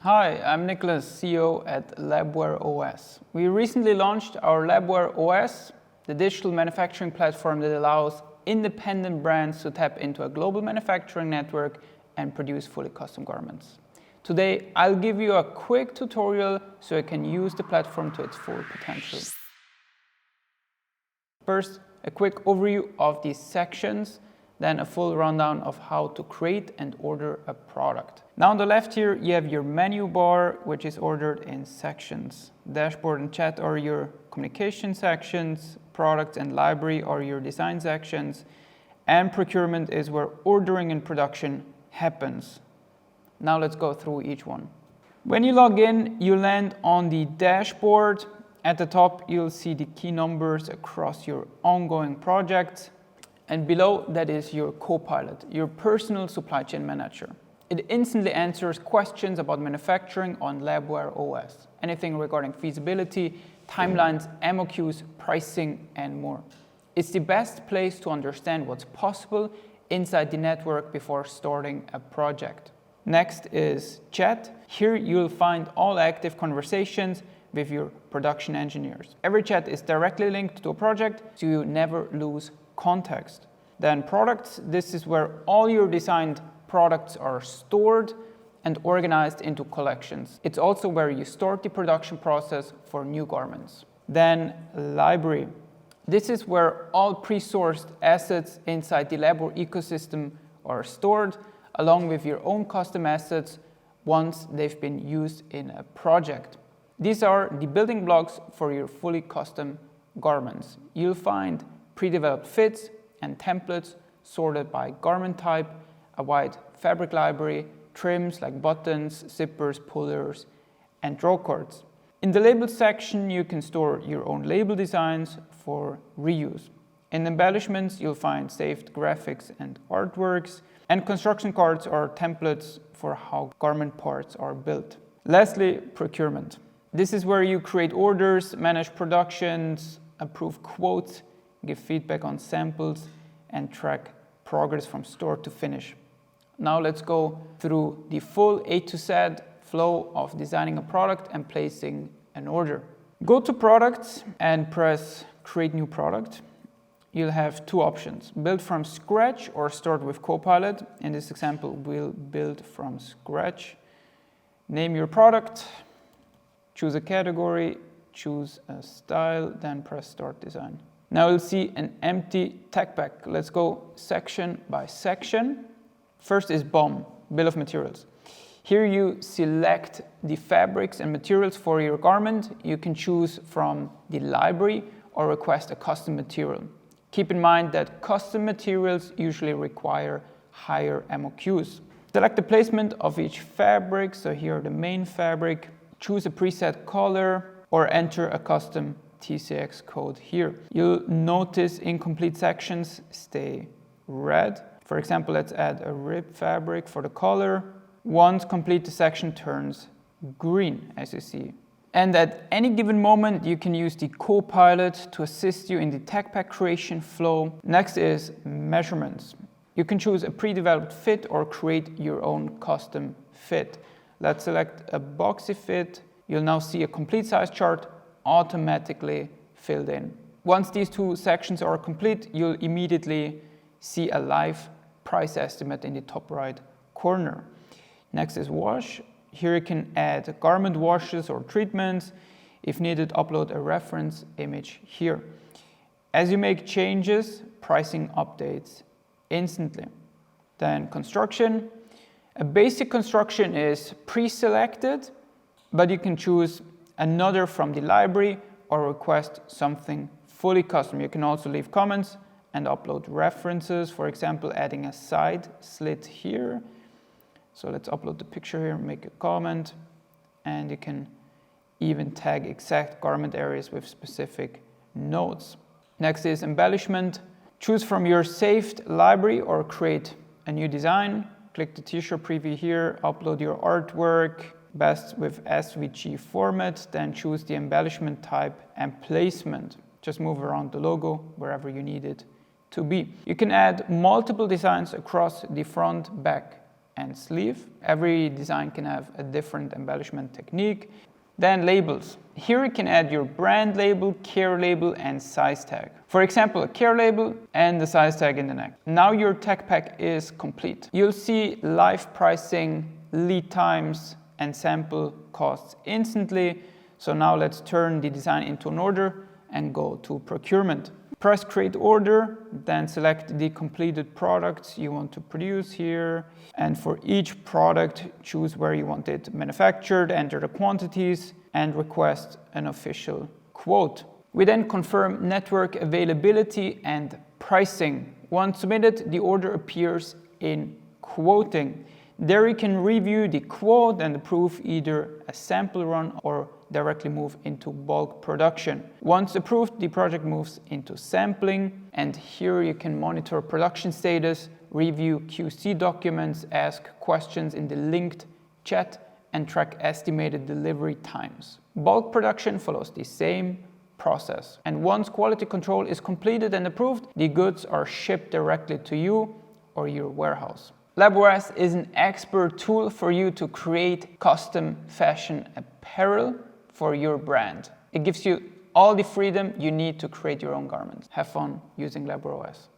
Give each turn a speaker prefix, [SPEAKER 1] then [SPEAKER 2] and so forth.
[SPEAKER 1] Hi, I'm Nicholas, CEO at Labwear OS. We recently launched our Labwear OS, the digital manufacturing platform that allows independent brands to tap into a global manufacturing network and produce fully custom garments. Today, I'll give you a quick tutorial so you can use the platform to its full potential. First, a quick overview of these sections, then a full rundown of how to create and order a product. Now on the left here, you have your menu bar, which is ordered in sections. Dashboard and chat are your communication sections, products and library are your design sections, and procurement is where ordering and production happens. Now let's go through each one. When you log in, you land on the dashboard. At the top, you'll see the key numbers across your ongoing projects. And below that is your co-pilot, your personal supply chain manager. It instantly answers questions about manufacturing on Labwear OS. Anything regarding feasibility, timelines, MOQs, pricing, and more. It's the best place to understand what's possible inside the network before starting a project. Next is chat. Here you'll find all active conversations with your production engineers. Every chat is directly linked to a project, so you never lose context. Then products, this is where all your designed products are stored and organized into collections. It's also where you start the production process for new garments. Then library. This is where all pre-sourced assets inside the Labwear ecosystem are stored, along with your own custom assets once they've been used in a project. These are the building blocks for your fully custom garments. You'll find pre-developed fits and templates sorted by garment type, a wide fabric library, trims like buttons, zippers, pullers, and draw cards. In the label section, you can store your own label designs for reuse. In embellishments, you'll find saved graphics and artworks, and construction cards are templates for how garment parts are built. Lastly, procurement. This is where you create orders, manage productions, approve quotes, give feedback on samples, and track progress from store to finish. Now let's go through the full A to Z flow of designing a product and placing an order. Go to products and press create new product. You'll have two options, build from scratch or start with Copilot. In this example, we'll build from scratch. Name your product, choose a category, choose a style, then press start design. Now you'll see an empty tech pack. Let's go section by section. First is BOM, bill of materials. Here you select the fabrics and materials for your garment. You can choose from the library or request a custom material. Keep in mind that custom materials usually require higher MOQs. Select the placement of each fabric. So here the main fabric. Choose a preset color or enter a custom TCX code here. You'll notice incomplete sections stay red. For example, let's add a rib fabric for the color. Once complete, the section turns green, as you see. And at any given moment, you can use the Copilot to assist you in the tech pack creation flow. Next is measurements. You can choose a pre-developed fit or create your own custom fit. Let's select a boxy fit. You'll now see a complete size chart automatically filled in. Once these two sections are complete, you'll immediately see a live price estimate in the top right corner. Next is wash. Here you can add garment washes or treatments. If needed, upload a reference image here. As you make changes, pricing updates instantly. Then construction. A basic construction is pre-selected, but you can choose another from the library or request something fully custom. You can also leave comments and upload references, for example, adding a side slit here. So let's upload the picture here, make a comment, and you can even tag exact garment areas with specific notes. Next is embellishment. Choose from your saved library or create a new design. Click the t-shirt preview here, upload your artwork, best with SVG format, then choose the embellishment type and placement. Just move around the logo wherever you need it to be. You can add multiple designs across the front, back, and sleeve. Every design can have a different embellishment technique. Then labels. Here you can add your brand label, care label, and size tag. For example, a care label and the size tag in the neck. Now your tech pack is complete. You'll see live pricing, lead times, and sample costs instantly. So now let's turn the design into an order and go to procurement. Press create order, then select the completed products you want to produce here. And for each product, choose where you want it manufactured, enter the quantities, and request an official quote. We then confirm network availability and pricing. Once submitted, the order appears in quoting. There you can review the quote and approve either a sample run or directly move into bulk production. Once approved, the project moves into sampling, and here you can monitor production status, review QC documents, ask questions in the linked chat, and track estimated delivery times. Bulk production follows the same process. And once quality control is completed and approved, the goods are shipped directly to you or your warehouse. LabWare OS is an expert tool for you to create custom fashion apparel for your brand. It gives you all the freedom you need to create your own garments. Have fun using LabWare OS.